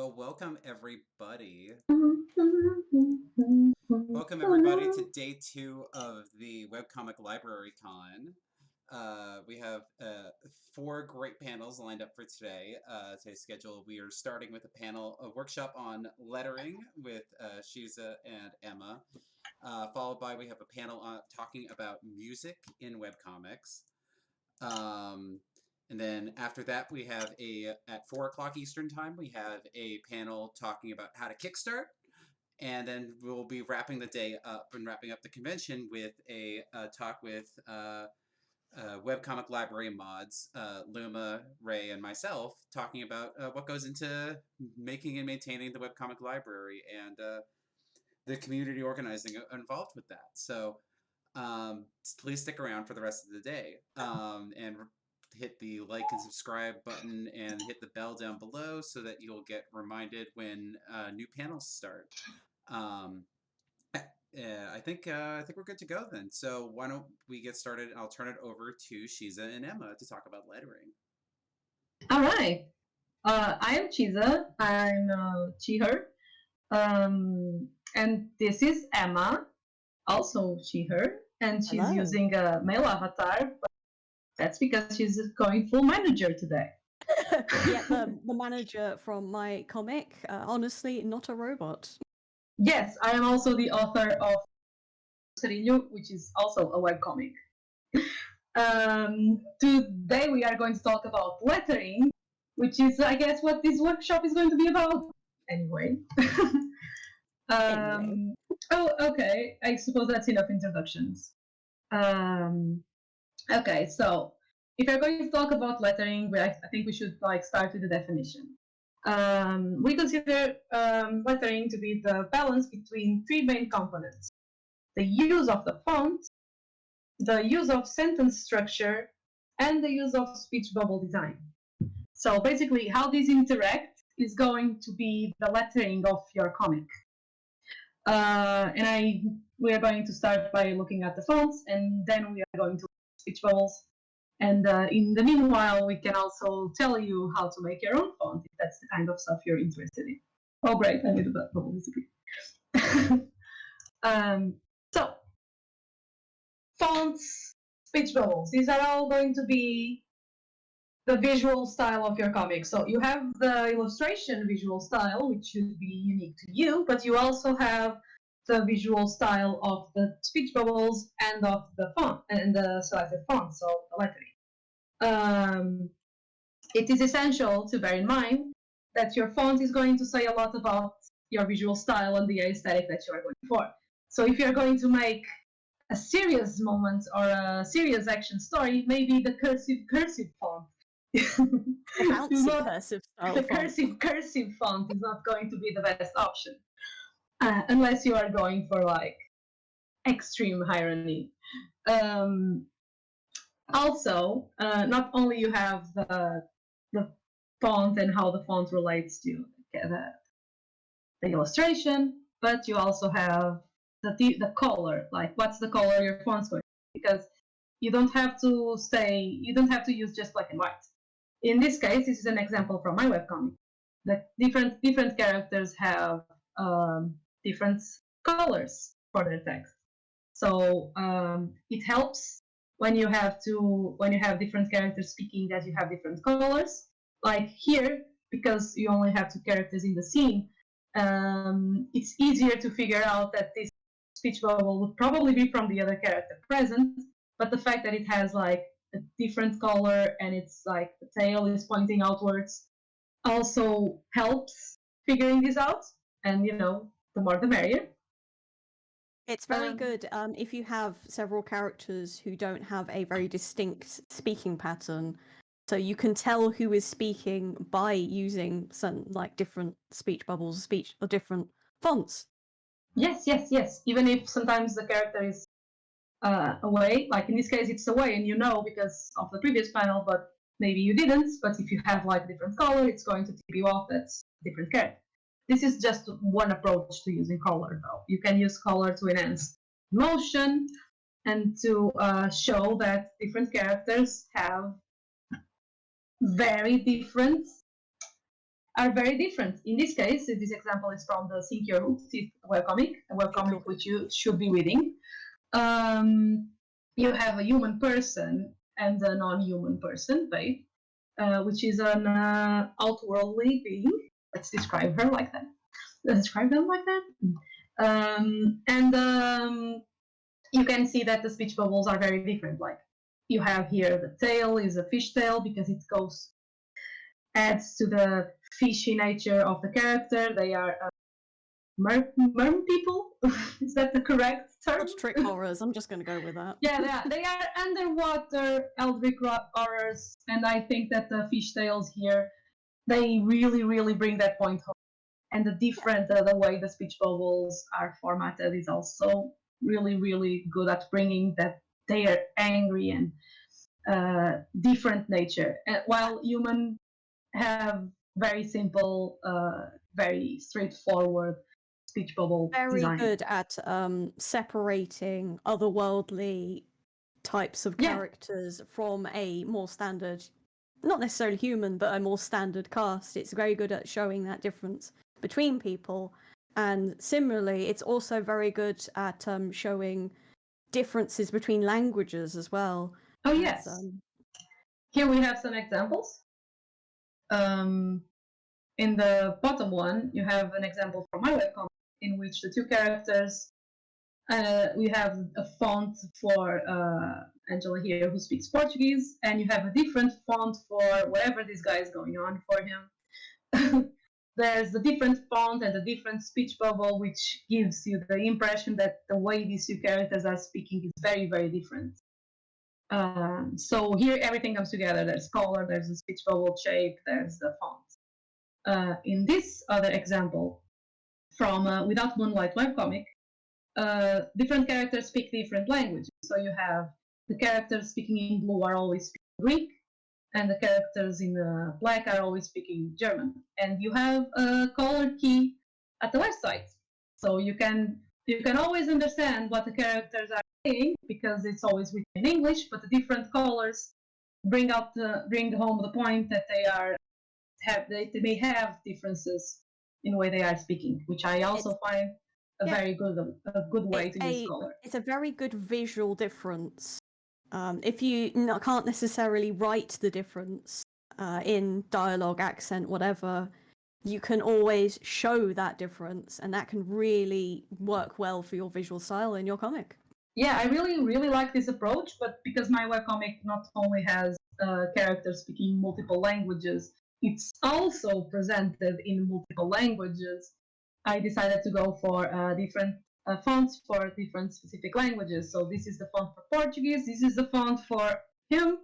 Well, welcome everybody. Oh Welcome everybody to no. day 2 of the Webcomic Library Con. We have 4 great panels lined up for today. Today's schedule, we are starting with a workshop on lettering with Shiza and Emma. Followed by, we have a panel talking about music in webcomics. And then after that, we have at 4 o'clock Eastern time, we have a panel talking about how to kickstart. And then we'll be wrapping the day up and wrapping up the convention with a talk with Webcomic Library mods, Luma, Ray, and myself, talking about what goes into making and maintaining the Webcomic Library and the community organizing involved with that. So please stick around for the rest of the day and hit the like and subscribe button and hit the bell down below so that you'll get reminded when new panels start. I think we're good to go then. So why don't we get started? I'll turn it over to Shiza and Emma to talk about lettering. All right. I am Chiza. I'm she, her. And this is Emma, also she, her. And she's Hello. using a male avatar, but that's because she's going full manager today. Yeah, the manager from my comic, honestly, not a robot. Yes, I am also the author of Serillo, which is also a webcomic. Today we are going to talk about lettering, which is, I guess, what this workshop is going to be about. Anyway. Anyway. Oh, okay. I suppose that's enough introductions. Okay, so if you're going to talk about lettering, I think we should start with the definition. We consider lettering to be the balance between 3 main components: the use of the font, the use of sentence structure, and the use of speech bubble design. So basically, how these interact is going to be the lettering of your comic. We are going to start by looking at the fonts, and then we are going to speech bubbles. And in the meanwhile, we can also tell you how to make your own font if that's the kind of stuff you're interested in. Oh, great! I made a bubble disappear. So, fonts, speech bubbles. These are all going to be the visual style of your comic. So you have the illustration visual style, which should be unique to you, but you also have the visual style of the speech bubbles and of the font and the selected font, so the lettering. It is essential to bear in mind that your font is going to say a lot about your visual style and the aesthetic that you are going for. So if you're going to make a serious moment or a serious action story, maybe the cursive font. Bouncy cursive style The font. cursive font is not going to be the best option, unless you are going for extreme irony. Also, not only you have the font and how the font relates to the illustration, but you also have the color, like what's the color your font's going to be, because you don't have to use just black and white. In this case, this is an example from my webcomic. The different characters have different colors for their text. So it helps when you have different characters speaking that you have different colors. Like here, because you only have 2 characters in the scene, it's easier to figure out that this speech bubble would probably be from the other character present, but the fact that it has a different color and it's the tail is pointing outwards also helps figuring this out, and the more the merrier. It's very good if you have several characters who don't have a very distinct speaking pattern. So you can tell who is speaking by using some different speech bubbles, or different fonts. Yes. Even if sometimes the character is away, like in this case it's away and because of the previous panel, but maybe you didn't. But if you have different color, it's going to tip you off that's different character. This is just one approach to using color, though. You can use color to enhance motion and to show that different characters have very different are very different. In this case, this example is from the Sync Your Hooks webcomic, a webcomic which you should be reading. You have a human person and a non-human person, right? Which is an outworldly being. Let's describe her like that. Let's describe them like that. You can see that the speech bubbles are very different. Like you have here the tail is a fish tail because it adds to the fishy nature of the character. They are merm people. Is that the correct term? Trick horrors. I'm just going to go with that. Yeah, they are underwater eldritch horrors, and I think that the fishtails here, they really, really bring that point home. And the way the speech bubbles are formatted is also really, really good at bringing that they are angry and different nature. While human have very simple, very straightforward speech bubble very design. good at separating otherworldly types of characters from a more standard, not necessarily human, but a more standard cast. It's very good at showing that difference between people. And similarly, it's also very good at showing differences between languages as well. Oh, yes. Here we have some examples. In the bottom one, you have an example from my webcomic in which the two characters, we have a font for Angela here who speaks Portuguese, and you have a different font for whatever this guy is going on for him. There's a different font and a different speech bubble, which gives you the impression that the way these two characters are speaking is very, very different. So here everything comes together. There's color, there's a speech bubble shape, there's the font. In this other example from Without Moonlight webcomic, different characters speak different languages. So you have the characters speaking in blue are always speaking Greek, and the characters in black are always speaking German. And you have a color key at the left side, so you can always understand what the characters are saying because it's always written in English, but the different colors bring home the point that they may have differences in the way they are speaking, which I also find a good way to use color. It's a very good visual difference. If you can't necessarily write the difference in dialogue, accent, whatever, you can always show that difference, and that can really work well for your visual style in your comic. Yeah, I really, really like this approach, but because my webcomic not only has characters speaking multiple languages, it's also presented in multiple languages. I decided to go for different fonts for different specific languages. So this is the font for Portuguese, this is the font for him,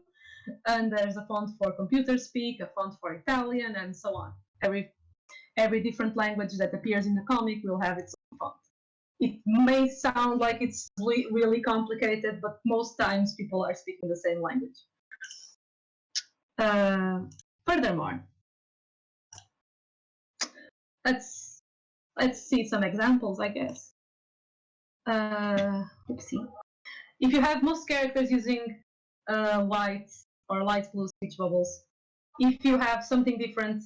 and there's a font for computer speak, a font for Italian, and so on. Every different language that appears in the comic will have its own font. It may sound like it's really complicated, but most times people are speaking the same language. Furthermore, let's see some examples, I guess. Let's see. If you have most characters using white or light blue speech bubbles, if you have something different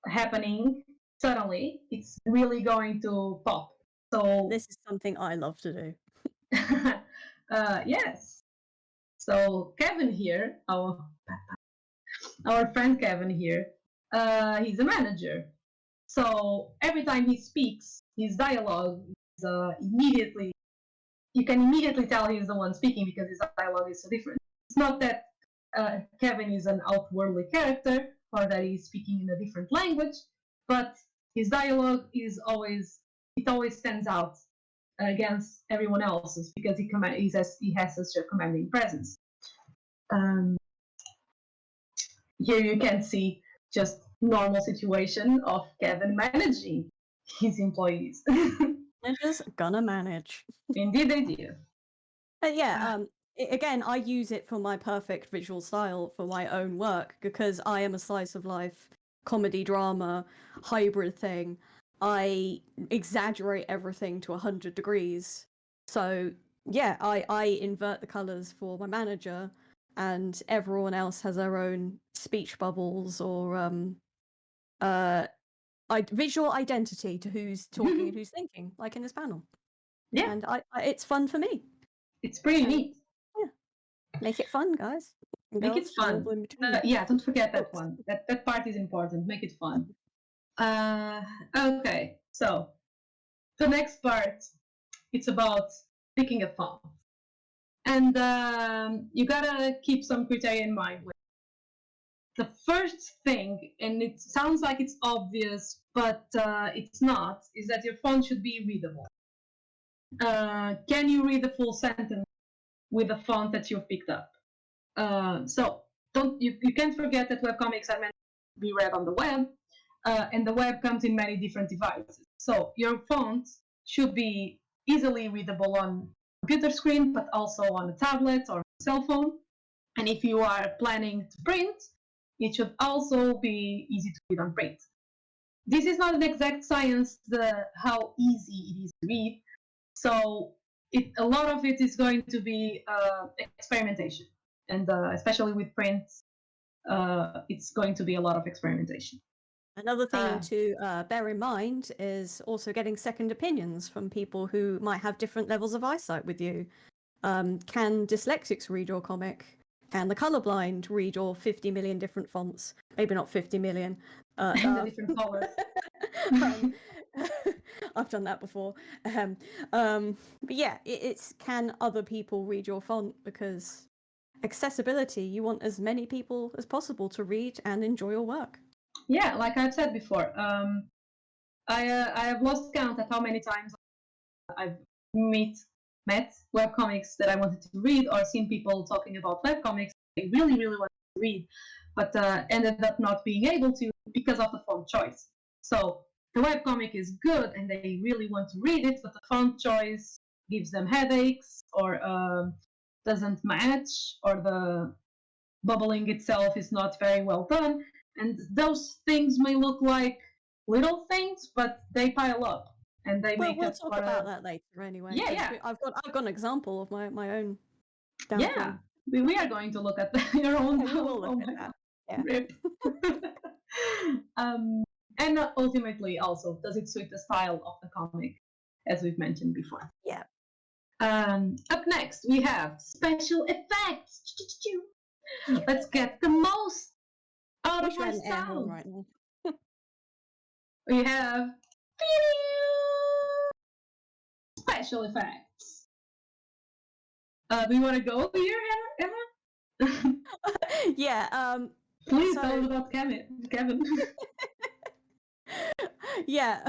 happening suddenly, it's really going to pop. So this is something I love to do. Yes. So Kevin here, our friend Kevin here, he's a manager. So every time he speaks, his dialogue is you can immediately tell he's the one speaking because his dialogue is so different. It's not that Kevin is an outworldly character or that he's speaking in a different language, but his dialogue is always stands out against everyone else's because he has such a commanding presence. Here you can see just normal situation of Kevin managing his employees. Managers gonna manage. Indeed they do. But yeah, again, I use it for my perfect visual style for my own work because I am a slice of life comedy drama hybrid thing. I exaggerate everything to 100 degrees. So yeah, I invert the colors for my manager, and everyone else has their own speech bubbles or visual identity to who's talking and who's thinking, like in this panel. Yeah. And it's fun for me. It's pretty neat. Yeah. Make it fun, guys. Make it fun. Yeah, don't forget that one. That part is important. Make it fun. Okay, so the next part, it's about picking a font. And you gotta keep some criteria in mind. The first thing, and it sounds like it's obvious, but it's not, is that your font should be readable. Can you read the full sentence with the font that you've picked up? So you can't forget that webcomics are meant to be read on the web, and the web comes in many different devices. So your font should be easily readable on a computer screen, but also on a tablet or a cell phone. And if you are planning to print, it should also be easy to read on print. This is not an exact science, how easy it is to read. So a lot of it is going to be experimentation. And especially with print, it's going to be a lot of experimentation. Another thing to bear in mind is also getting second opinions from people who might have different levels of eyesight with you. Can dyslexics read your comic? Can the colorblind read your 50 million different fonts? Maybe not 50 million. And the different colors. I've done that before. But yeah, it's can other people read your font? Because accessibility, you want as many people as possible to read and enjoy your work. Yeah, like I've said before, I have lost count at how many times I've met webcomics that I wanted to read, or seen people talking about webcomics they really, really wanted to read, but ended up not being able to because of the font choice. So the webcomic is good and they really want to read it, but the font choice gives them headaches, or doesn't match, or the bubbling itself is not very well done. And those things may look like little things, but they pile up, and they make we'll us talk about that later anyway. Yeah. I've got an example of my own downfall. Yeah, we are going to look at your own. Yeah, we will look at that. Yeah. Rip. And ultimately, also, does it suit the style of the comic, as we've mentioned before? Yeah. Up next, we have special effects. Let's get the most out of our sound. Right now. We have special effects. Do you want to go here, Emma? Yeah. Please tell us about Kevin. Yeah.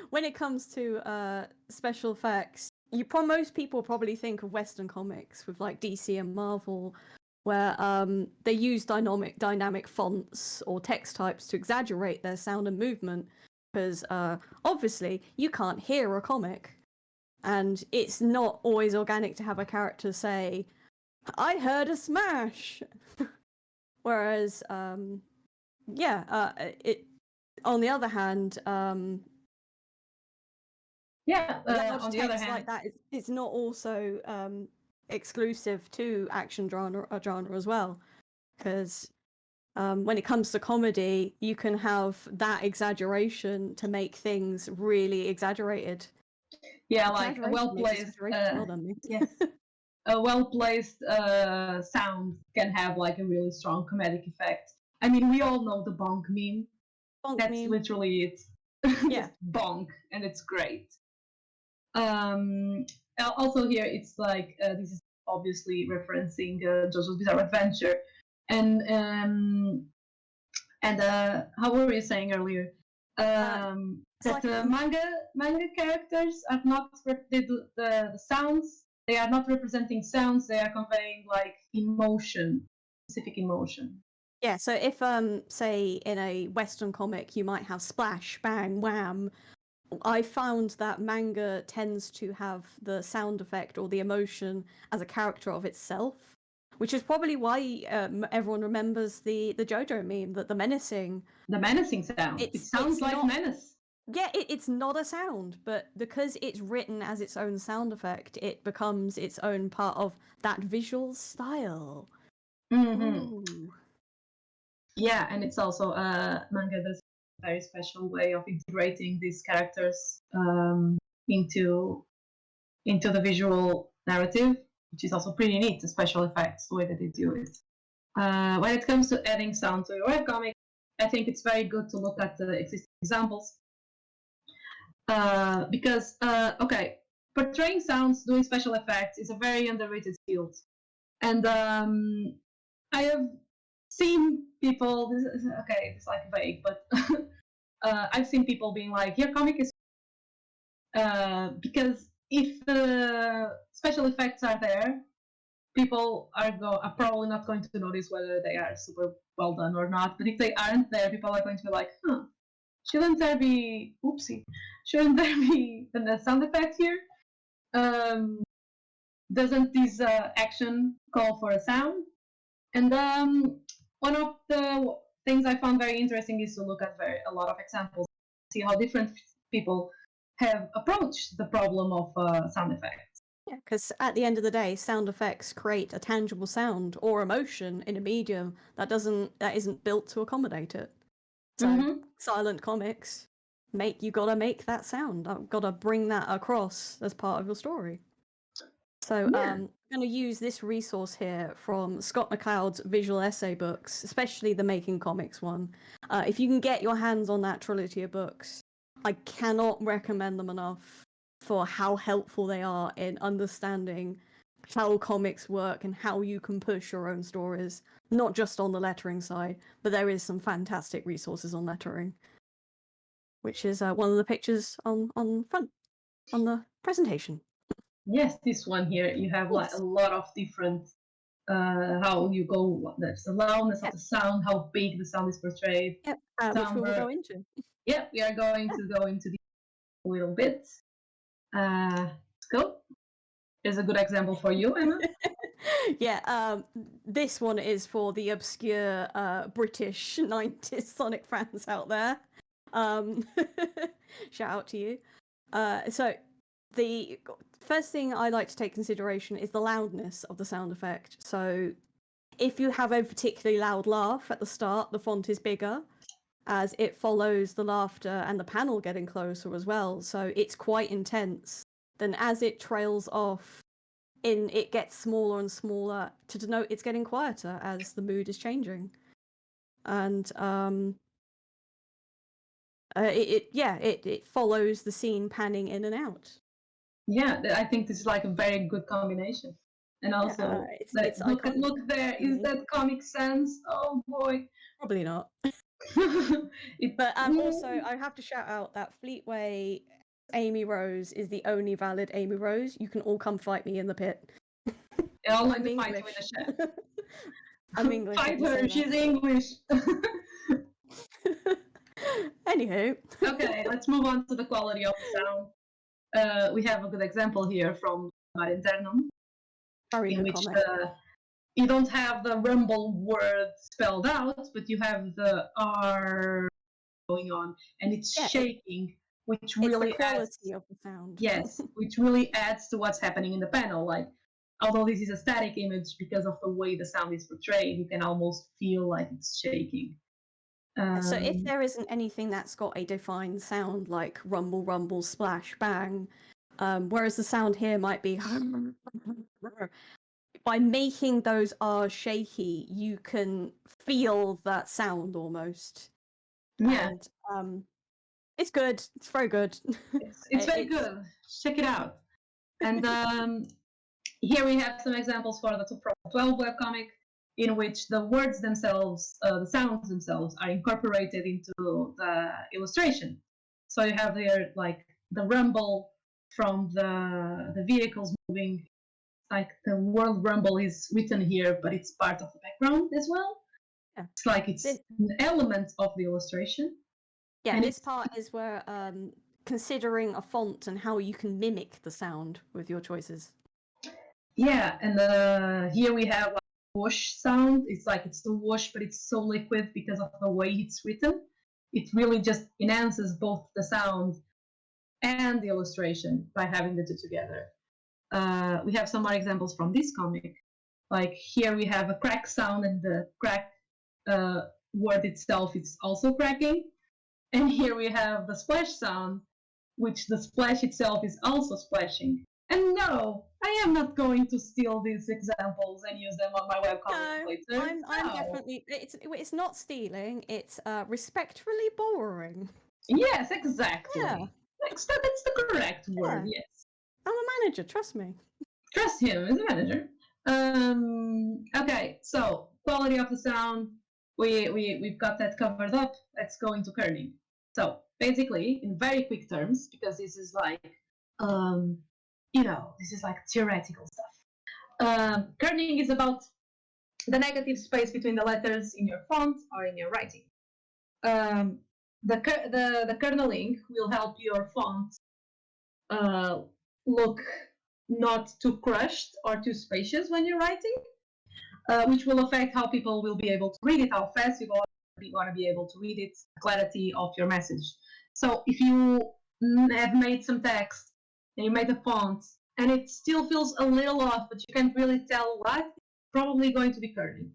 When it comes to special effects, most people probably think of Western comics with like DC and Marvel, where they use dynamic fonts or text types to exaggerate their sound and movement, because obviously you can't hear a comic, and it's not always organic to have a character say, "I heard a smash," whereas it on the other hand, on the other hand, like that, it's not also exclusive to action genre as well, because when it comes to comedy, you can have that exaggeration to make things really exaggerated. Yeah, like a well-placed a well-placed sound can have like a really strong comedic effect. I mean, we all know the bonk meme. That's literally it. Yeah. Bonk, and it's great. Also here, it's like this is obviously referencing JoJo's Bizarre Adventure, and how were we saying earlier? That manga characters are not the sounds. They are not representing sounds. They are conveying like emotion, specific emotion. Yeah. So if say in a Western comic you might have splash, bang, wham. I found that manga tends to have the sound effect or the emotion as a character of itself, which is probably why everyone remembers the JoJo meme, that the menacing sound. It sounds like menace. Yeah, it's not a sound, but because it's written as its own sound effect, it becomes its own part of that visual style. Mm-hmm. Yeah, and it's also manga does very special way of integrating these characters into the visual narrative, which is also pretty neat, the special effects, the way that they do it. When it comes to adding sound to your webcomic, I think it's very good to look at the existing examples. Because, okay, portraying sounds, doing special effects is a very underrated field. And I have seen people, it's like vague, but I've seen people being like, your comic is... because if the special effects are there, people are probably not going to notice whether they are super well done or not. But if they aren't there, people are going to be like, huh, shouldn't there be a sound effect here? Doesn't this action call for a sound? And one of the things I found very interesting is to look at a lot of examples, see how different people have approached the problem of sound effects. Yeah, because at the end of the day, sound effects create a tangible sound or emotion in a medium that isn't built to accommodate it. So silent comics, you gotta make that sound. I've gotta bring that across as part of your story. So I'm going to use this resource here from Scott McCloud's visual essay books, especially the Making Comics one. If you can get your hands on that trilogy of books, I cannot recommend them enough for how helpful they are in understanding how comics work and how you can push your own stories, not just on the lettering side, but there is some fantastic resources on lettering, which is one of the pictures on front on the presentation. Yes, this one here, you have like a lot of different how you go, there's the loudness of the sound, how big the sound is portrayed. Yep, which we will go into. Yeah, we are going to go into the a little bit. Let's go. Here's a good example for you, Emma. Yeah, this one is for the obscure British 90s Sonic fans out there. Shout out to you. So the first thing I like to take consideration is the loudness of the sound effect. So if you have a particularly loud laugh at the start, the font is bigger as it follows the laughter and the panel getting closer as well. So it's quite intense. Then as it trails off, it gets smaller and smaller to denote it's getting quieter as the mood is changing. And it follows the scene panning in and out. Yeah, I think this is like a very good combination. And also, it's look there, is that Comic Sans? Oh boy. Probably not. But also, I have to shout out that Fleetway Amy Rose is the only valid Amy Rose. You can all come fight me in the pit. I'll fight you in the chat. I'm English. Fight her, she's English. Anywho. Okay, let's move on to the quality of the sound. We have a good example here from Mar Internum, in which you don't have the rumble word spelled out, but you have the R going on, and it's shaking, which really adds the quality of the sound. Yes, which really adds to what's happening in the panel. Like, although this is a static image, because of the way the sound is portrayed, you can almost feel like it's shaking. So if there isn't anything that's got a defined sound like rumble, rumble, splash, bang, whereas the sound here might be by making those R's shaky, you can feel that sound almost. Yeah. And it's good. It's very good. It's very good. Check it out. And here we have some examples for the 12 webcomic, in which the words themselves, the sounds themselves, are incorporated into the illustration. So you have there like the rumble from the vehicles moving, like the word rumble is written here, but it's part of the background as well. Yeah. It's like it's an element of the illustration. Yeah, and this part is where considering a font and how you can mimic the sound with your choices. Yeah, and here we have like whoosh sound. It's like it's the whoosh, but it's so liquid because of the way it's written. It really just enhances both the sound and the illustration by having the two together. We have some more examples from this comic. Like here we have a crack sound, and the crack word itself is also cracking. And here we have the splash sound, which the splash itself is also splashing. And no, I am not going to steal these examples and use them on my webcomic later. I'm definitely. It's not stealing. It's respectfully borrowing. Yes, exactly. Yeah. That's the correct word. Yeah. Yes. I'm a manager. Trust me. Trust him as a manager. Okay, so quality of the sound, we've got that covered up. Let's go into kerning. So basically, in very quick terms, because this is like, this is like theoretical stuff. Kerning is about the negative space between the letters in your font or in your writing. The kerneling will help your font look not too crushed or too spacious when you're writing, which will affect how people will be able to read it, how fast you want to be able to read it, the clarity of your message. So if you have made some text and you made a font and it still feels a little off, but you can't really tell what, it's probably going to be kerning.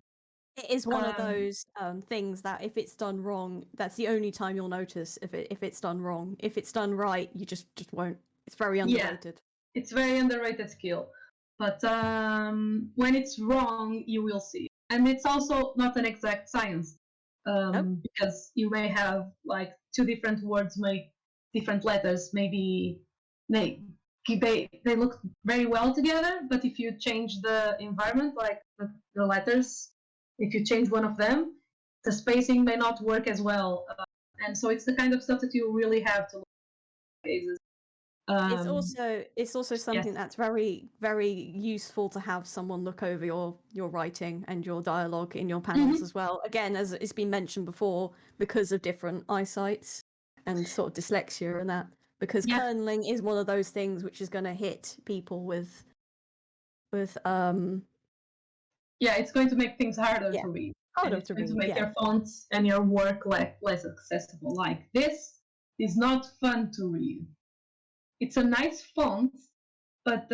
It is one of those things that if it's done wrong, that's the only time you'll notice if it's done wrong. If it's done right, you just won't. It's very underrated. Yeah, it's very underrated skill. But when it's wrong, you will see. And it's also not an exact science. Because you may have like two different words make different letters. Maybe they look very well together, but if you change the environment, like the letters, if you change one of them, the spacing may not work as well. And so it's the kind of stuff that you really have to look at cases. It's also something that's very, very useful to have someone look over your writing and your dialogue in your panels as well. Again, as it's been mentioned before, because of different eyesights and sort of dyslexia and that. Because kerning is one of those things which is going to hit people with it's going to make things harder to read. It's going to make your fonts and your work less accessible. Like, this is not fun to read. It's a nice font, but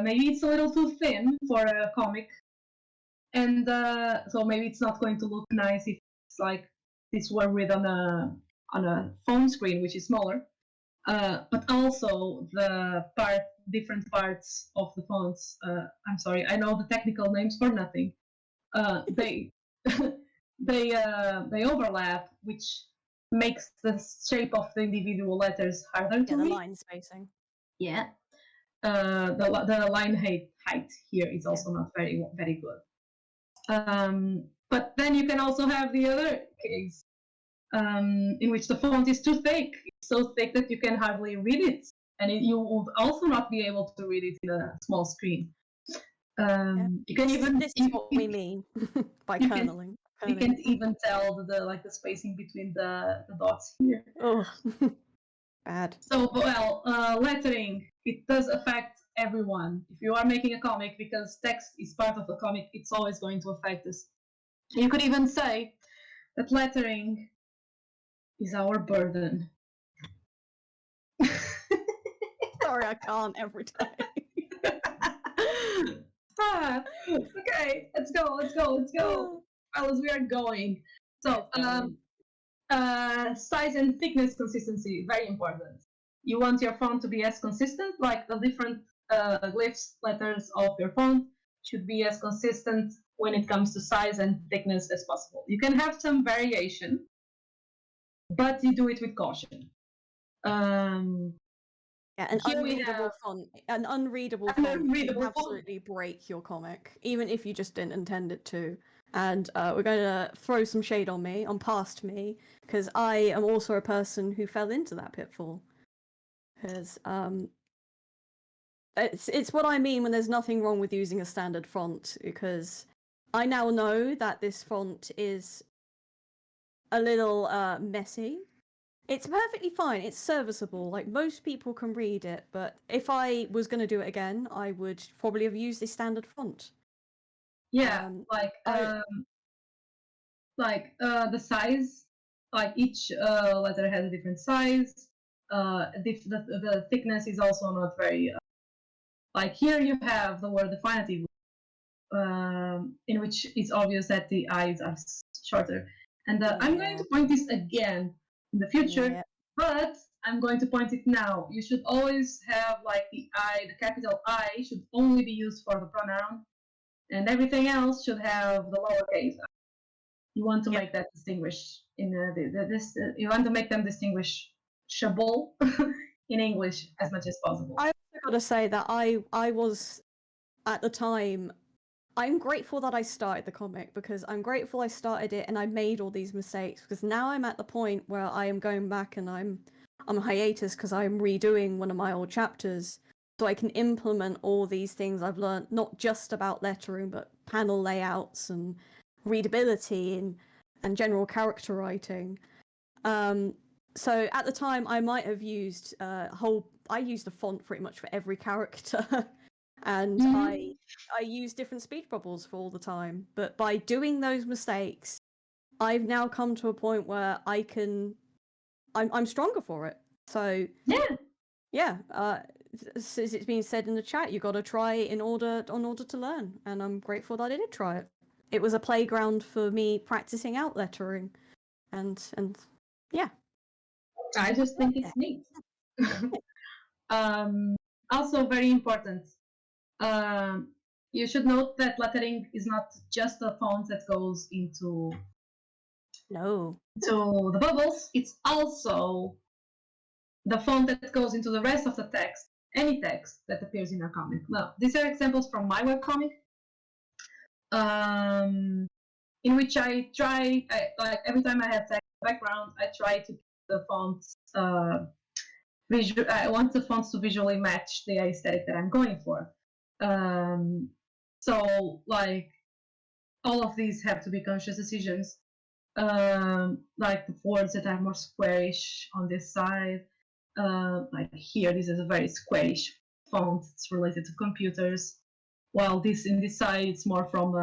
maybe it's a little too thin for a comic, and so maybe it's not going to look nice if it's like this were read on a phone screen, which is smaller. But also the different parts of the fonts. I'm sorry, I know the technical names for nothing. They they overlap, which makes the shape of the individual letters harder to read. The line spacing. Yeah. The line height here is also not very good. But then you can also have the other case in which the font is too thick. It's so thick that you can hardly read it, and you will also not be able to read it in a small screen. You can This is what we mean by kerning. You can't even tell the spacing between the dots here. Oh, bad. So, well, lettering, it does affect everyone. If you are making a comic, because text is part of the comic, it's always going to affect us. You could even say that lettering is our burden. Sorry, I can't every time. Okay, let's go. Fellas, we are going. So, size and thickness consistency, very important. You want your font to be as consistent, like the different glyphs, letters of your font should be as consistent when it comes to size and thickness as possible. You can have some variation, but you do it with caution. An unreadable font can absolutely break your comic, even if you just didn't intend it to. And we're going to throw some shade on past me, because I am also a person who fell into that pitfall. Because it's what I mean when there's nothing wrong with using a standard font, because I now know that this font is a little messy. It's perfectly fine. It's serviceable. Like, most people can read it, but if I was going to do it again, I would probably have used a standard font. Yeah, the size, like each letter has a different size. The thickness is also not very. Like, here you have the word definitive, in which it's obvious that the eyes are shorter. And I'm going to point this again. in the future. Yeah. But I'm going to point it now. You should always have like the I, the capital I should only be used for the pronoun, and everything else should have the lowercase I. You want to make that distinguish in this. You want to make them distinguishable in English as much as possible. I also got to say that I was at the time. I'm grateful that I started the comic because I'm grateful I started it and I made all these mistakes because now I'm at the point where I am going back and I'm on hiatus because I'm redoing one of my old chapters so I can implement all these things I've learned, not just about lettering, but panel layouts and readability and general character writing. So at the time, I might have used I used the font pretty much for every character, and I use different speech bubbles for all the time. But by doing those mistakes, I've now come to a point where I'm stronger for it. So yeah. As it's been said in the chat, you got to try in order to learn, and I'm grateful that I did try it. It was a playground for me practicing out lettering, and yeah. I just think it's neat. Also, very important. You should note that lettering is not just a font that goes into the bubbles. It's also the font that goes into the rest of the text, any text that appears in your comic. Now, these are examples from my webcomic, in which I try, like every time I have text background, I try to keep the fonts. I want the fonts to visually match the aesthetic that I'm going for. So, like, all of these have to be conscious decisions. Like the words that are more squarish on this side. Like here, this is a very squarish font. It's related to computers. While this in this side, it's more from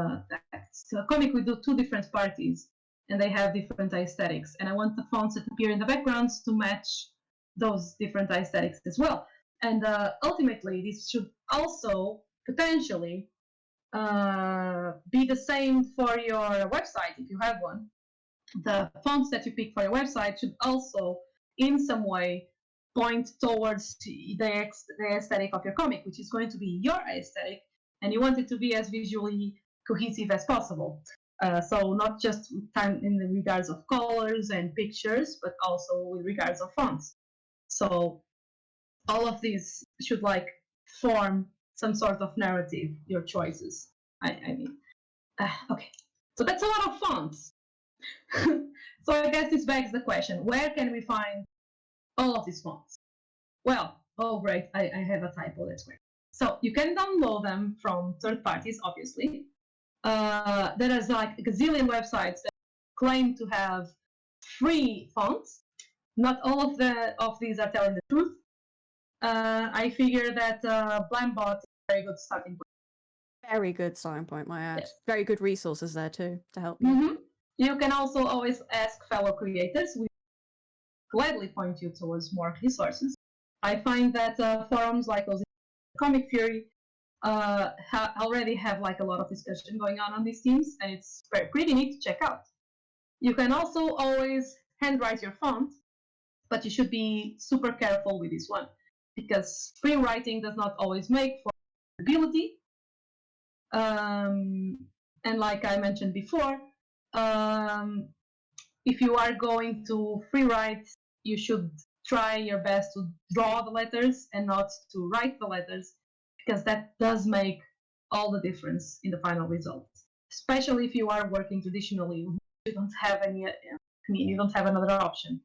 text. So comic, we do two different parties, and they have different aesthetics. And I want the fonts that appear in the backgrounds to match those different aesthetics as well. And ultimately, this should also potentially be the same for your website if you have one. The fonts that you pick for your website should also, in some way, point towards the aesthetic of your comic, which is going to be your aesthetic, and you want it to be as visually cohesive as possible. So not just in the regards of colors and pictures, but also with regards of fonts. So all of these should like form some sort of narrative, your choices. Okay. So that's a lot of fonts. So I guess this begs the question, where can we find all of these fonts? Well, oh great, I have a typo, that's great. So you can download them from third parties, obviously. There is like a gazillion websites that claim to have free fonts. Not all of these are telling the truth. I figure that Blambot is a very good starting point. Very good starting point, my ad. Yes. Very good resources there too to help you. Mm-hmm. You can also always ask fellow creators. We gladly point you towards more resources. I find that forums like those Comic Fury already have like a lot of discussion going on these themes, and it's pretty neat to check out. You can also always handwrite your font, but you should be super careful with this one because free writing does not always make for ability. And like I mentioned before, if you are going to free write, you should try your best to draw the letters and not to write the letters, because that does make all the difference in the final result. Especially if you are working traditionally, you don't have you don't have another option.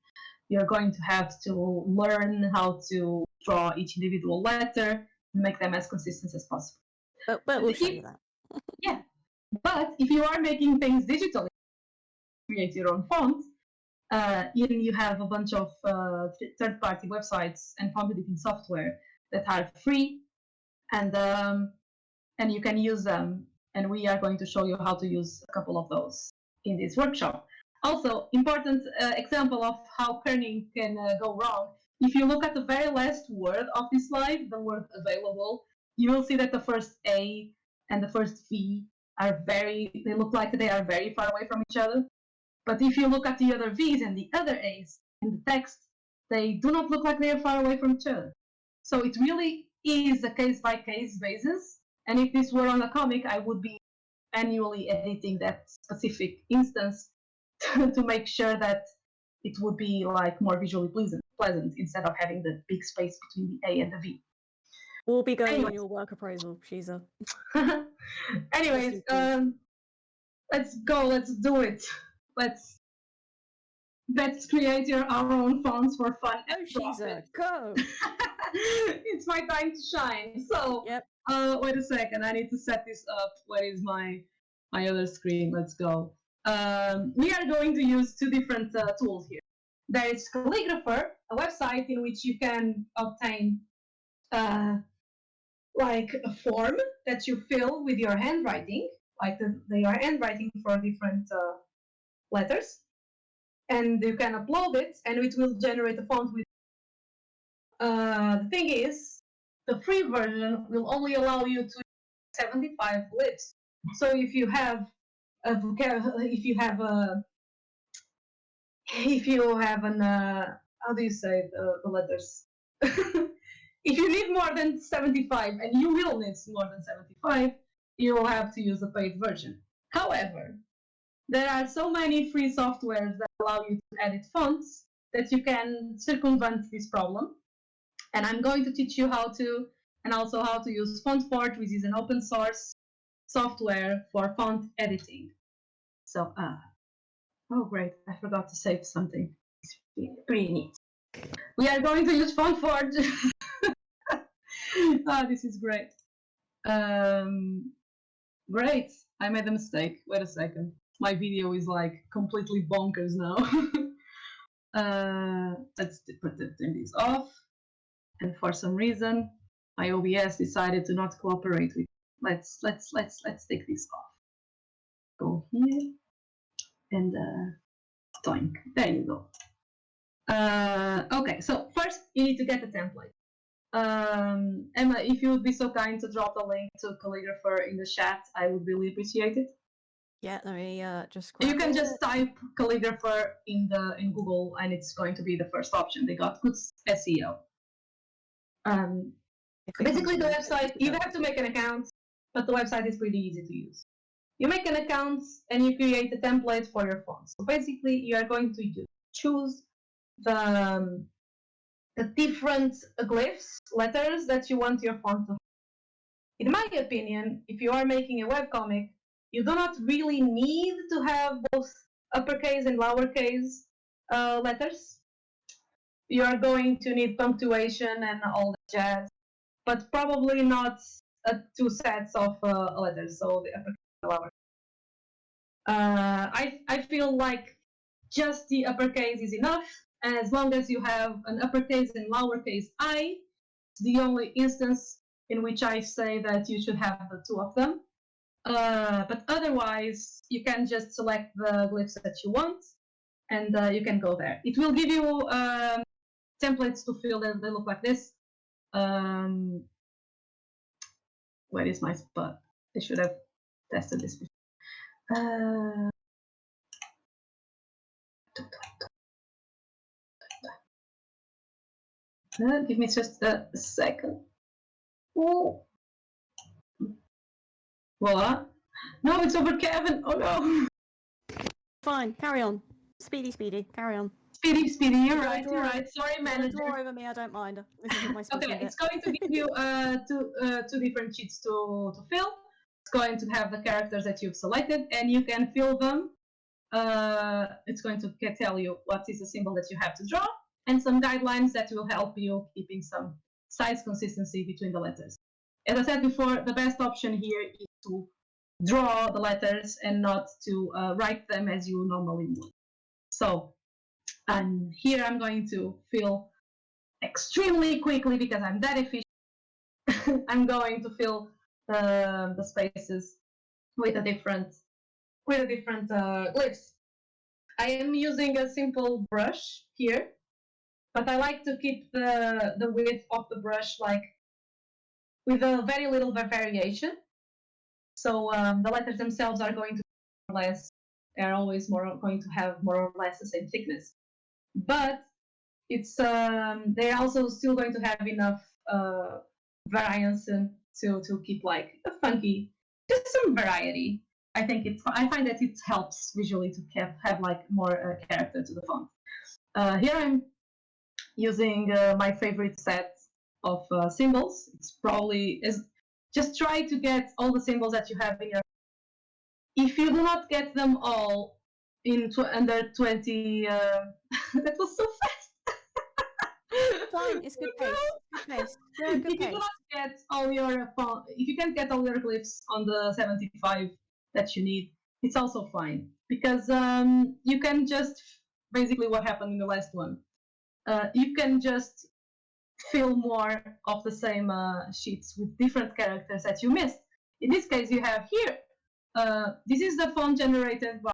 You're going to have to learn how to draw each individual letter and make them as consistent as possible. But we'll show you that. Yeah, but if you are making things digitally, create your own font, you have a bunch of third-party websites and font editing software that are free, and you can use them. And we are going to show you how to use a couple of those in this workshop. Also, important example of how kerning can go wrong. If you look at the very last word of this slide, the word available, you will see that the first A and the first V they look like they are very far away from each other. But if you look at the other V's and the other A's, and the text, they do not look like they are far away from each other. So it really is a case-by-case basis. And if this were on a comic, I would be manually editing that specific instance to make sure that it would be like more visually pleasant instead of having the big space between the A and the V. We'll be going on Anyways. your work appraisal, Shiza. Anyways, let's go. Let's do it. Let's create our own fonts for fun. Go, Shiza, go! It's my time to shine. So, Yep. wait a second. I need to set this up. Where is my other screen? Let's go. We are going to use two different tools here. There is Calligrapher, a website in which you can obtain like a form that you fill with your handwriting, like they are handwriting for different letters, and you can upload it, and it will generate a font with. The thing is, the free version will only allow you to 75 glyphs. So if you have a if you have an how do you say the letters? If you need more than 75, and you will need more than 75, you will have to use the paid version. However, there are so many free softwares that allow you to edit fonts that you can circumvent this problem. And I'm going to teach you how to, and also how to use Fontforge, which is an open source software for font editing. So, oh great, I forgot to save something. It's pretty neat. We are going to use Fontforge. Oh, this is great. Great, I made a mistake. Wait a second. My video is like completely bonkers now. Let's turn this off. And for some reason, my OBS decided to not cooperate with. Let's take this off. Go here and doink. There you go. Okay, so first you need to get a template. Emma, if you would be so kind to drop the link to Calligrapher in the chat, I would really appreciate it. Yeah, let me just. You can just type Calligrapher in Google, and it's going to be the first option. They got good SEO. Basically, the website, you have to make an account, but the website is pretty easy to use. You make an account and you create a template for your font. So basically, you are going to choose the different glyphs, letters that you want your font to have. In my opinion, if you are making a webcomic, you do not really need to have both uppercase and lowercase letters. You are going to need punctuation and all the jazz, but probably not two sets of letters, so the uppercase and lowercase. I feel like just the uppercase is enough, and as long as you have an uppercase and lowercase I, it's the only instance in which I say that you should have the two of them. But otherwise, you can just select the glyphs that you want, and you can go there. It will give you templates to fill, and they look like this. Where is my spot? I should have tested this before. Give me just a second. Oh. Voila. No, it's over Kevin. Oh no. Fine, carry on. Speedy, carry on. Speedy, you're right. Sorry, manager. Draw over me, I don't mind. This isn't my Okay, it's going to give you two different sheets to fill. It's going to have the characters that you've selected, and you can fill them. It's going to tell you what is the symbol that you have to draw, and some guidelines that will help you keeping some size consistency between the letters. As I said before, the best option here is to draw the letters and not to write them as you normally would. So, here I'm going to fill extremely quickly because I'm that efficient. I'm going to fill the spaces with a different glyphs. I am using a simple brush here, but I like to keep the width of the brush like with a very little variation. So the letters themselves are going to be more or less, they're always going to have more or less the same thickness. But it's they're also still going to have enough variance to keep like a funky, just some variety. I find that it helps visually to have like more character to the font. Here I'm using my favorite set of symbols. It's probably just try to get all the symbols that you have in your. If you do not get them all in under 20, that was so fast. Fine, it's good pace. Good pace. We're at good If you pace. do not get all your if you can't get all your glyphs on the 75 that you need, it's also fine because you can just basically what happened in the last one. You can just fill more of the same sheets with different characters that you missed. In this case, you have here. This is the font generated by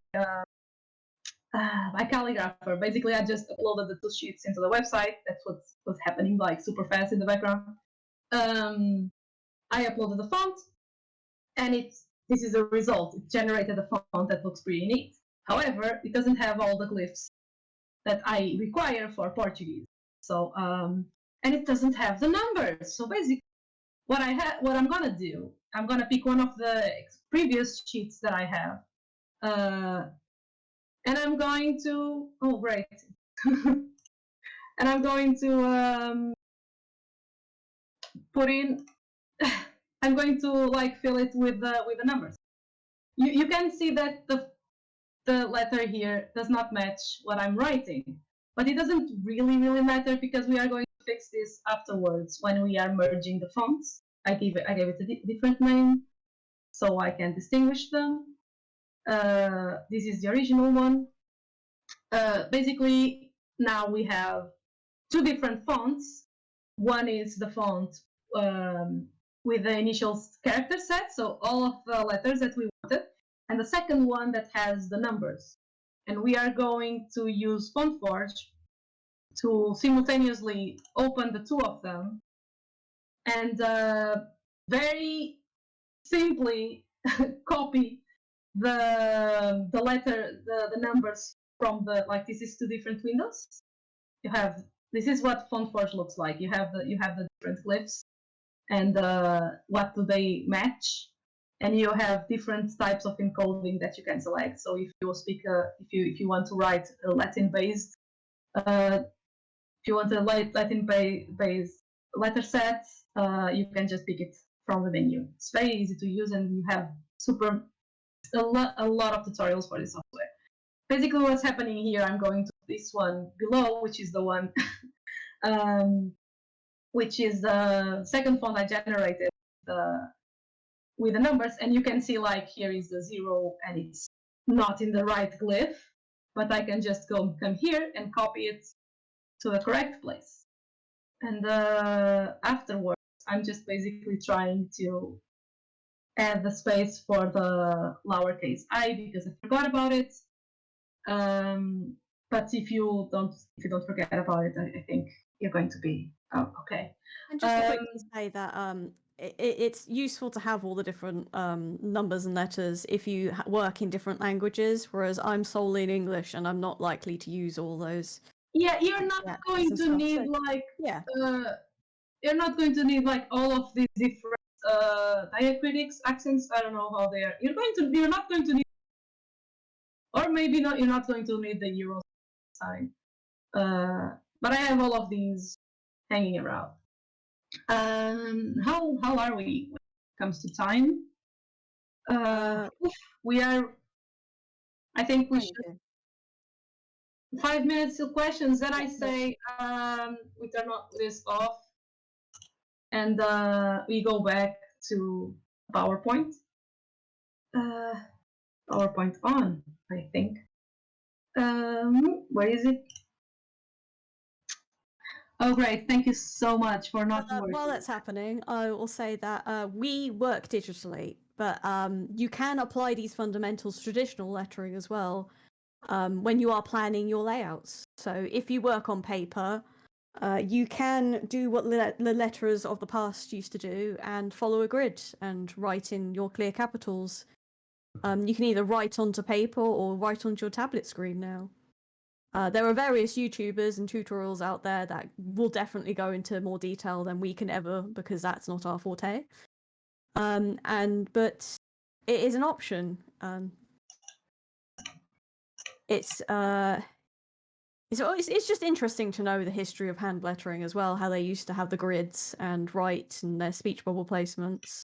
Calligrapher. Basically, I just uploaded the 2 sheets into the website. That's what's happening like super fast in the background. I uploaded the font, and this is a result. It generated a font that looks pretty neat. However, it doesn't have all the glyphs that I require for Portuguese. So, and it doesn't have the numbers. So basically, what I'm gonna do, I'm gonna pick one of the previous sheets that I have, and I'm going to. Oh, great! And I'm going to put in. I'm going to like fill it with the numbers. You can see that the letter here does not match what I'm writing, but it doesn't really matter because we are going to fix this afterwards when we are merging the fonts. I gave it a different name so I can distinguish them. This is the original one. Basically, now we have 2 different fonts. One is the font with the initial character set, so all of the letters that we wanted, and the second one that has the numbers. And we are going to use Fontforge to simultaneously open the 2 of them and very simply copy the letter, the numbers from the, like this is 2 different windows. You have, this is what Fontforge looks like. You have the different glyphs and what do they match, and you have different types of encoding that you can select. So if you speak, if you want to write a Latin-based, if you want a Latin-based letter set, you can just pick it from the menu. It's very easy to use, and you have a lot of tutorials for this software. Basically, what's happening here, I'm going to this one below, which is the one, which is the second font I generated with the numbers, and you can see like here is the 0 and it's not in the right glyph, but I can just come here and copy it to the correct place. And afterwards, I'm just basically trying to add the space for the lowercase I because I forgot about it. But if you don't forget about it, I think you're going to be okay. And just to quickly say that it's useful to have all the different numbers and letters if you work in different languages, whereas I'm solely in English and I'm not likely to use all those. Yeah, you're not going to need like you're not going to need like all of these different diacritics, accents. I don't know how they are. You're not going to need, or maybe not. You're not going to need the euro sign. But I have all of these hanging around. How are we when it comes to time? We are. I think we should. 5 minutes to questions. Then I say we turn this off, and we go back to PowerPoint. PowerPoint on, I think. Where is it? Oh, great. Thank you so much for not working. While that's happening, I will say that we work digitally, but you can apply these fundamentals to traditional lettering as well when you are planning your layouts. So if you work on paper, you can do what the letterers of the past used to do and follow a grid and write in your clear capitals. You can either write onto paper or write onto your tablet screen now. There are various YouTubers and tutorials out there that will definitely go into more detail than we can ever, because that's not our forte. But it is an option. It's just interesting to know the history of hand lettering as well, how they used to have the grids and write and their speech bubble placements.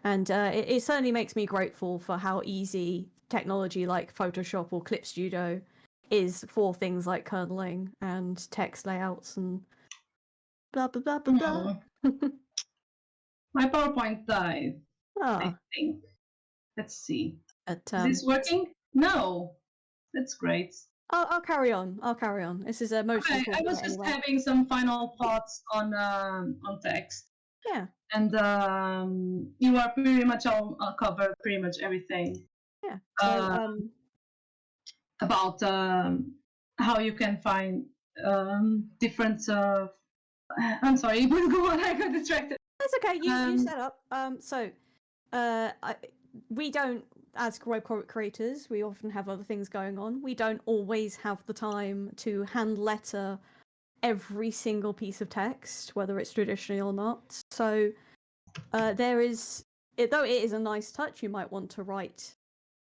And it certainly makes me grateful for how easy technology like Photoshop or Clip Studio is for things like kerning and text layouts and blah blah blah blah blah. My PowerPoint died, I Ah, think. Let's see. but, Is this working? No. That's great. I'll carry on. I'll carry on. This is mostly Okay, I was just anyway. having some final thoughts on text. Yeah. And you are pretty much all covered pretty much everything. Yeah. So about how you can find different. I'm sorry, please go on. I got distracted. that's okay. You set up. We don't, as webcomic creators, we often have other things going on. We don't always have the time to hand letter every single piece of text, whether it's traditionally or not. So there is, though it is a nice touch, you might want to write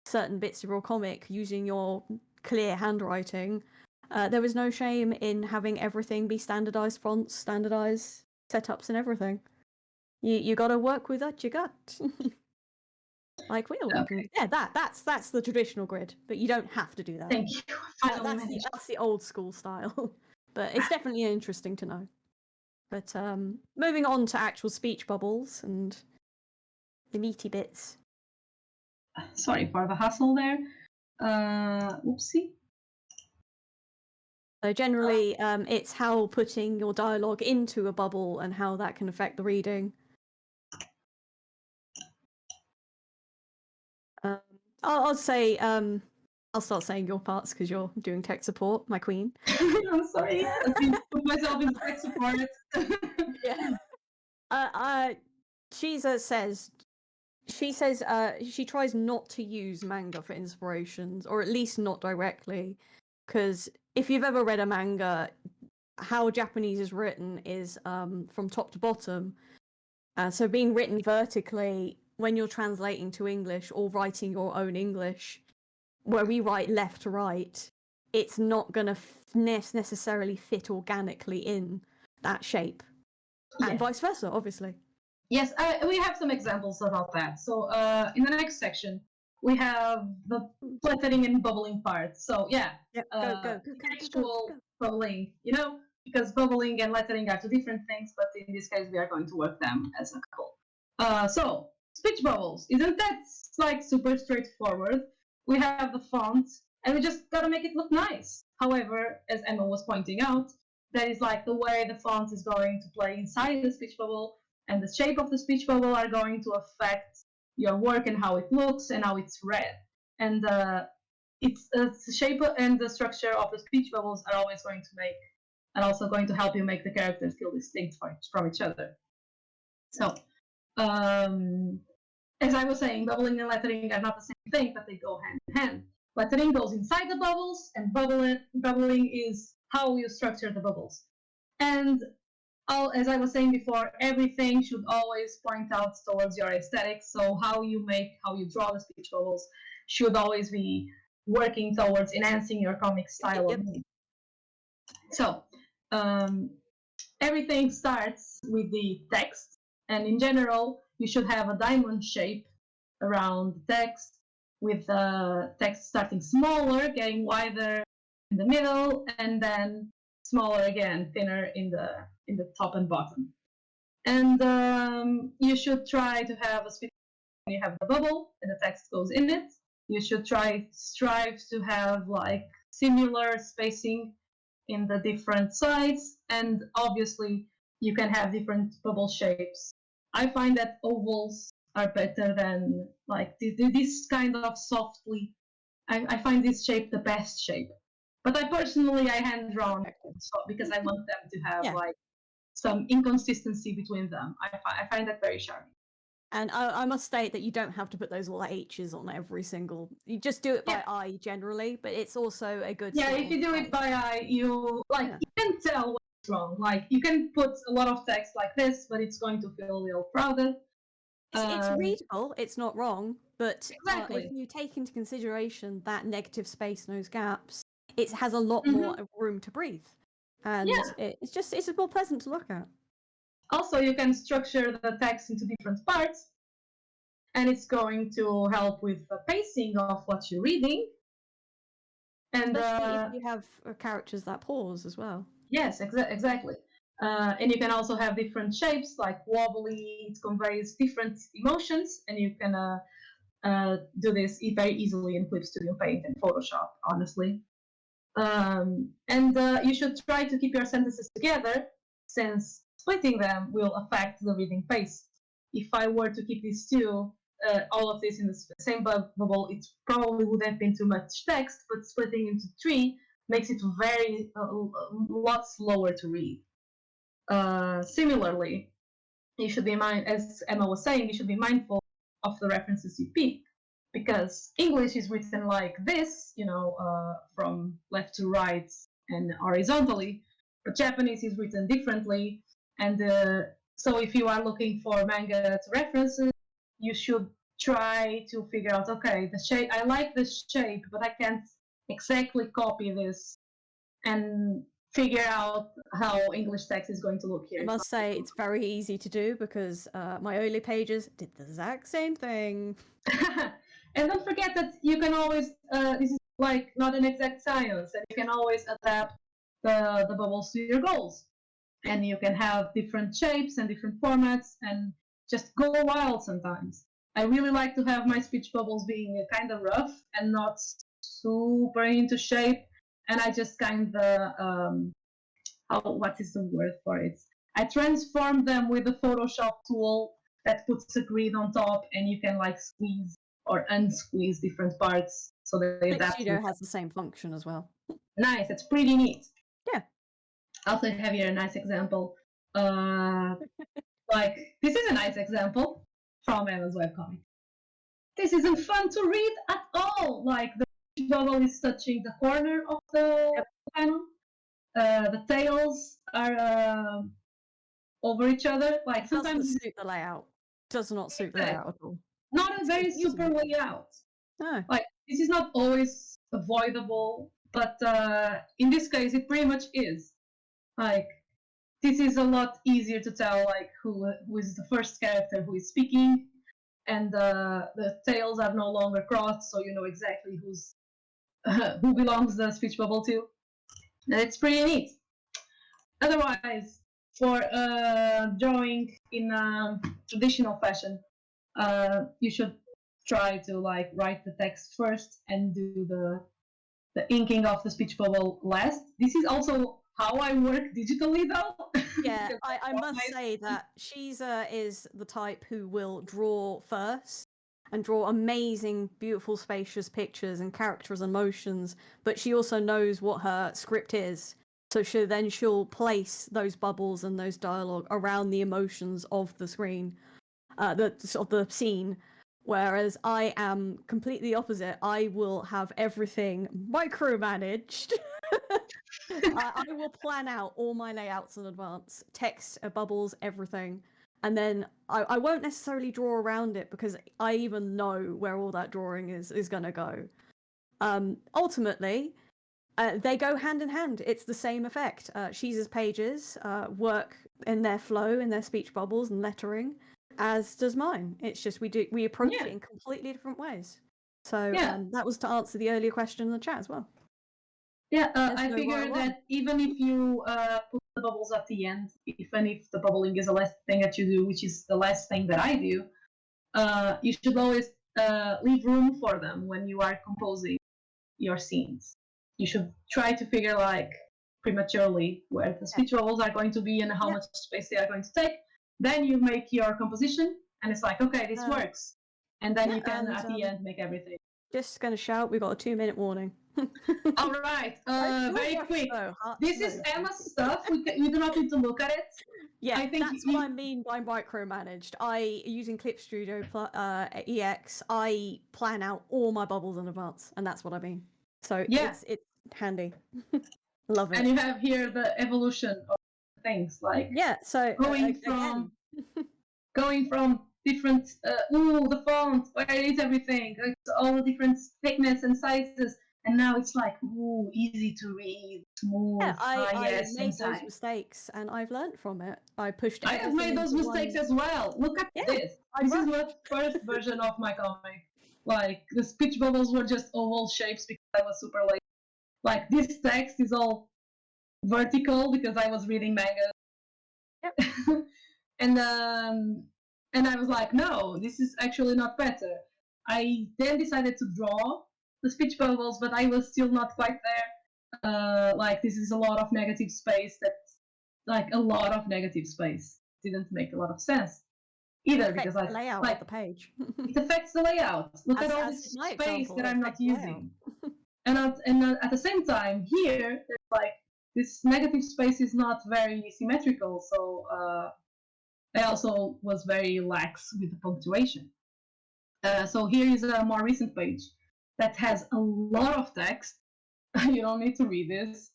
certain bits of your comic using your clear handwriting. There is no shame in having everything be standardized fonts, standardized setups, and everything. You got to work with what you got. Like we all Okay. yeah, that's the traditional grid, but you don't have to do that. Thank you. That's the old school style, but it's definitely interesting to know. But moving on to actual speech bubbles and the meaty bits. Sorry for the hustle there. Oopsie. So generally, it's how putting your dialogue into a bubble and how that can affect the reading. I'll say, I'll start saying your parts because you're doing tech support, my queen. I'm sorry. I've been put myself in tech support. Yeah. She says she tries not to use manga for inspirations, or at least not directly, because if you've ever read a manga, how Japanese is written is from top to bottom. So being written vertically, when you're translating to English or writing your own English, where we write left to right, it's not going to necessarily fit organically in that shape. Yeah. And vice versa, obviously. Yes, we have some examples about that. So in the next section, we have the lettering and bubbling part. So yeah, Go. actual bubbling, because bubbling and lettering are two different things, but in this case, we are going to work them as a couple. So speech bubbles, isn't that like super straightforward? We have the font, and we just gotta make it look nice. However, as Emma was pointing out, that is like the way the font is going to play inside the speech bubble, and the shape of the speech bubble are going to affect your work and how it looks and how it's read. And it's the shape and the structure of the speech bubbles are always going to make, and also going to help you make the characters feel distinct from each other. So, as I was saying, bubbling and lettering are not the same thing, but they go hand in hand. Lettering goes inside the bubbles, and bubbling is how you structure the bubbles. And as I was saying before, everything should always point out towards your aesthetics. So how you draw the speech bubbles should always be working towards enhancing your comic style. Yep. So everything starts with the text, and in general, you should have a diamond shape around the text, with the text starting smaller, getting wider in the middle, and then smaller again, thinner in the top and bottom. And you should try to have a speech when you have the bubble and the text goes in it. You should strive to have like similar spacing in the different sides, and obviously you can have different bubble shapes. I find that ovals are better than like this kind of softly. I find this shape the best shape. But I hand drawn because I want them to have like some inconsistency between them. I find that very charming. And I must state that you don't have to put those little H's on every single. You just do it by eye generally, but it's also a good. Yeah, sort if you of, do it by eye, you Yeah. you can tell what's wrong. Like you can put a lot of text like this, but it's going to feel a little crowded. It's readable. It's not wrong, but Exactly. if you take into consideration that negative space and those gaps, it has a lot more room to breathe, and it's more pleasant to look at. Also, you can structure the text into different parts, and it's going to help with the pacing of what you're reading. And especially if you have characters that pause as well. Yes, exactly. And you can also have different shapes, like wobbly. It conveys different emotions, and you can do this very easily in Clip Studio Paint and Photoshop, honestly. And you should try to keep your sentences together, since splitting them will affect the reading pace. If I were to keep these two, all of this in the same bubble, it probably would have been too much text, but splitting into three makes it very a lot slower to read. Similarly, you should be as Emma was saying, you should be mindful of the references you pick, because English is written like this, from left to right and horizontally, but Japanese is written differently. And so if you are looking for manga to references, you should try to figure out, okay, the shape, I like this shape, but I can't exactly copy this and figure out how English text is going to look here. I must say it's very easy to do, because my early pages did the exact same thing. And don't forget that you can always, this is like not an exact science, and you can always adapt the bubbles to your goals. And you can have different shapes and different formats and just go wild sometimes. I really like to have my speech bubbles being kind of rough and not super into shape. And I just kind of, what is the word for it? I transform them with the Photoshop tool that puts a grid on top, and you can like squeeze or unsqueeze different parts so they adapt. Studio has the same function as well. Nice, it's pretty neat. Yeah. I also have here a nice example. Like, this is a nice example from Emma's webcomic. This isn't fun to read at all. Like, the bubble is touching the corner of the panel. The tails are over each other. Like, sometimes doesn't suit the layout. Does not suit the layout at all. Not a very super layout. No. Like, this is not always avoidable, but in this case, it pretty much is. Like, this is a lot easier to tell, like, who is the first character who is speaking, and the tails are no longer crossed, so you know exactly who belongs the speech bubble to. And it's pretty neat. Otherwise, for drawing in a traditional fashion, you should try to like write the text first and do the inking of the speech bubble last. This is also how I work digitally, though. Yeah, I must say that Shiza is the type who will draw first and draw amazing, beautiful, spacious pictures and characters and emotions, but she also knows what her script is. So she'll place those bubbles and those dialogue around the emotions of the screen, the scene. Whereas I am completely opposite. I will have everything micromanaged. I will plan out all my layouts in advance, text, bubbles, everything. And then I won't necessarily draw around it, because I even know where all that drawing is going to go. Ultimately, they go hand in hand. It's the same effect. Shiza's pages work in their flow, in their speech bubbles and lettering, as does mine. It's just we approach it in completely different ways. So that was to answer the earlier question in the chat as well. Yeah, I figure that even if you put the bubbles at the end, even if the bubbling is the last thing that you do, which is the last thing that I do, you should always leave room for them when you are composing your scenes. You should try to figure like prematurely where the speech bubbles are going to be and how much space they are going to take. Then you make your composition, and it's like, okay, this works. And then you can, at the end, make everything. Just gonna shout, we got a 2-minute warning. All right, very quick. So, This is Emma's stuff. We do not need to look at it. Yeah, I think that's what I mean by micromanaged. Using Clip Studio EX, I plan out all my bubbles in advance, and that's what I mean. So Yeah. it's handy. Love it. And you have here the evolution of things, like so going from different the font, where is everything, it's all the different thickness and sizes, and now it's like easy to read, smooth. I made those mistakes and I've learned from it. I have made those mistakes as well. Look at this. This is the first version of my comic. Like, the speech bubbles were just oval shapes because I was super late. Like, this text is all vertical because I was reading manga. Yep. And I was like, no, this is actually not better. I then decided to draw the speech bubbles, but I was still not quite there. Like, this is a lot of negative space. That's like a lot of negative space. Didn't make a lot of sense either, because the layout of the page. It affects the layout. Look at all this space that I'm not using. And at the same time, here, there's like, this negative space is not very symmetrical, so I also was very lax with the punctuation. So here is a more recent page that has a lot of text. You don't need to read this,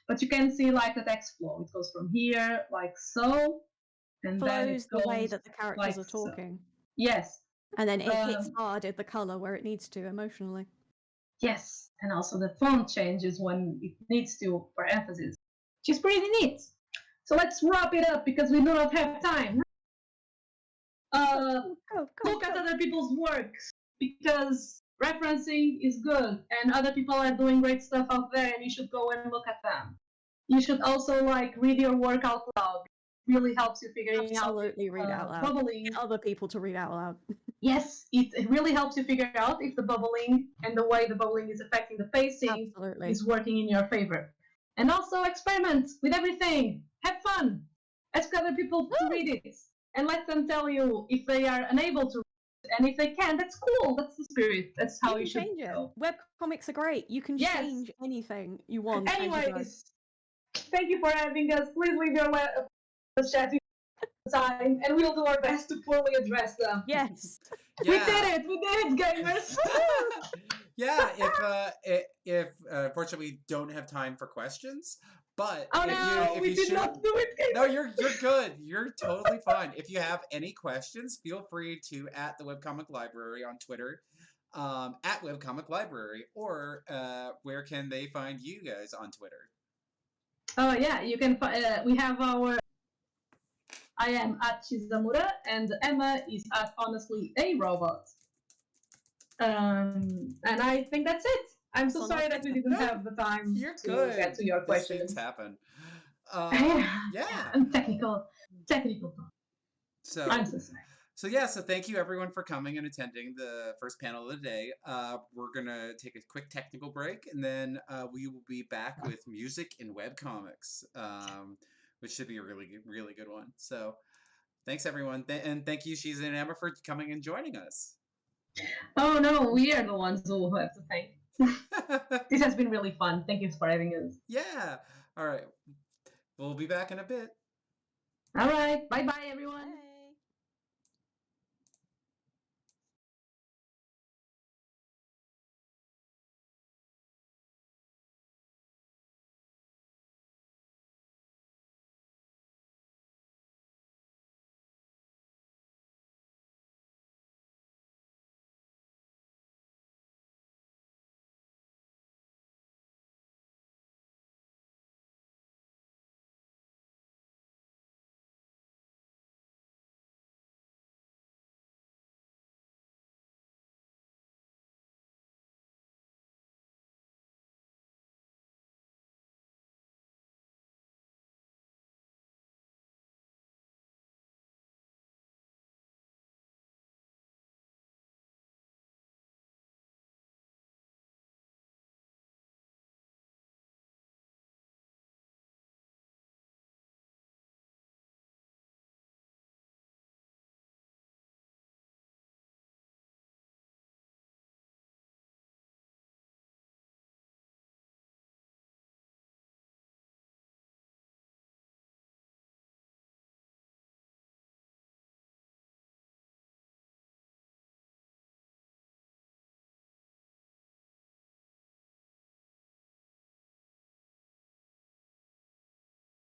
but you can see like the text flow. It goes from here, like so, and then it goes the way that the characters are talking. So. Yes. And then it hits hard at the color where it needs to emotionally. Yes, and also the font changes when it needs to for emphasis, which is pretty neat. So let's wrap it up because we do not have time. Look at other people's works, because referencing is good and other people are doing great stuff out there, and you should go and look at them. You should also like read your work out loud. It really helps you figuring Absolutely read out loud. Bubbling. Get other people to read out loud. Yes, it really helps you figure out if the bubbling and the way the bubbling is affecting the pacing is working in your favor. And also experiment with everything. Have fun. Ask other people to read it. And let them tell you if they are unable to read it. And if they can, that's cool. That's the spirit. That's how you should change go. it. Webcomics are great. You can change anything you want. Anyways, thank you for having us. Please leave your chat time, and we'll do our best to fully address them. Yes. We did it, gamers. Yeah, if unfortunately we don't have time for questions, but if we did not do it. No, you're good. You're totally fine. If you have any questions, feel free to @ the Webcomic Library on Twitter, @ Webcomic Library, or where can they find you guys on Twitter? Yeah, you can. We have our. I am @ Chizamura, and Emma is @ Honestly a Robot. And I think that's it. I'm so sorry that we didn't have the time to get to your questions. These things happen. Yeah. I'm technical. So I'm so sorry. So thank you everyone for coming and attending the first panel of the day. We're gonna take a quick technical break, and then we will be back with music in webcomics, which should be a really good one. So thanks everyone, and thank you, Shiza and Emma, for coming and joining us. Oh no, we are the ones who have to thank. This has been really fun. Thank you for having us. Yeah. All right. We'll be back in a bit. All right. Bye-bye, everyone. Bye.